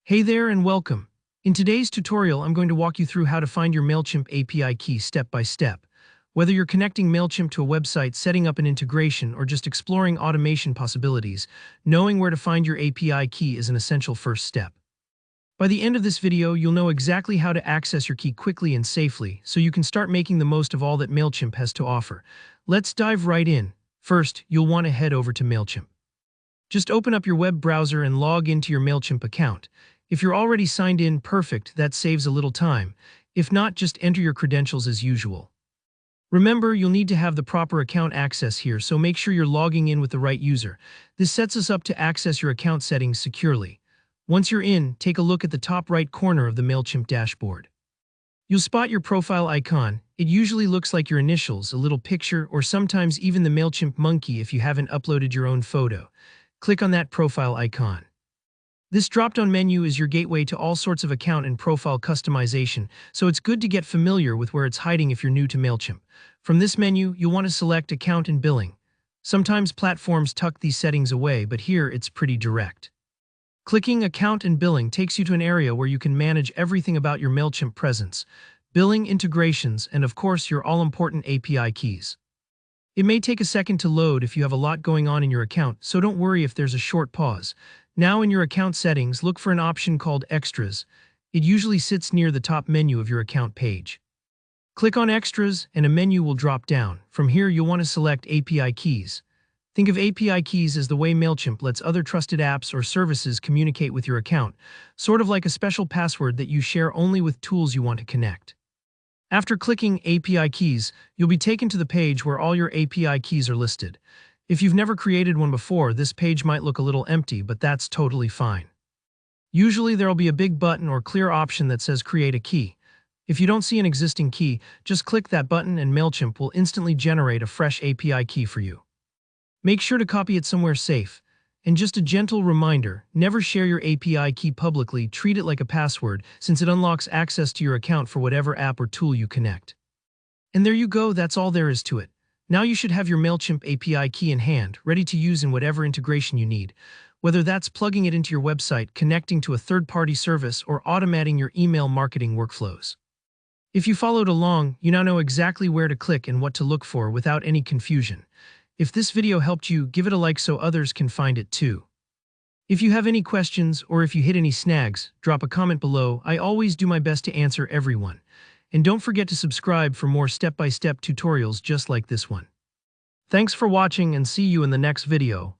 Hey there and welcome. In today's tutorial, I'm going to walk you through how to find your Mailchimp API key step by step. Whether you're connecting Mailchimp to a website, setting up an integration, or just exploring automation possibilities, knowing where to find your API key is an essential first step. By the end of this video, you'll know exactly how to access your key quickly and safely, so you can start making the most of all that Mailchimp has to offer. Let's dive right in. First, you'll want to head over to Mailchimp. Just open up your web browser and log into your Mailchimp account. If you're already signed in, perfect, that saves a little time. If not, just enter your credentials as usual. Remember, you'll need to have the proper account access here, so make sure you're logging in with the right user. This sets us up to access your account settings securely. Once you're in, take a look at the top right corner of the Mailchimp dashboard. You'll spot your profile icon. It usually looks like your initials, a little picture, or sometimes even the Mailchimp monkey if you haven't uploaded your own photo. Click on that profile icon. This drop-down menu is your gateway to all sorts of account and profile customization, so it's good to get familiar with where it's hiding if you're new to Mailchimp. From this menu, you'll want to select Account and Billing. Sometimes platforms tuck these settings away, but here it's pretty direct. Clicking Account and Billing takes you to an area where you can manage everything about your Mailchimp presence, billing integrations, and of course your all-important API keys. It may take a second to load if you have a lot going on in your account, so don't worry if there's a short pause. Now in your account settings, look for an option called Extras. It usually sits near the top menu of your account page. Click on Extras and a menu will drop down. From here, you'll want to select API keys. Think of API keys as the way Mailchimp lets other trusted apps or services communicate with your account, sort of like a special password that you share only with tools you want to connect. After clicking API keys, you'll be taken to the page where all your API keys are listed. If you've never created one before, this page might look a little empty, but that's totally fine. Usually there'll be a big button or clear option that says Create a Key. If you don't see an existing key, just click that button and Mailchimp will instantly generate a fresh API key for you. Make sure to copy it somewhere safe. And just a gentle reminder, never share your API key publicly, treat it like a password, since it unlocks access to your account for whatever app or tool you connect. And there you go, that's all there is to it. Now you should have your Mailchimp API key in hand, ready to use in whatever integration you need, whether that's plugging it into your website, connecting to a third-party service, or automating your email marketing workflows. If you followed along, you now know exactly where to click and what to look for without any confusion. If this video helped you, give it a like so others can find it too. If you have any questions or if you hit any snags, drop a comment below. I always do my best to answer everyone. And don't forget to subscribe for more step-by-step tutorials just like this one. Thanks for watching and see you in the next video.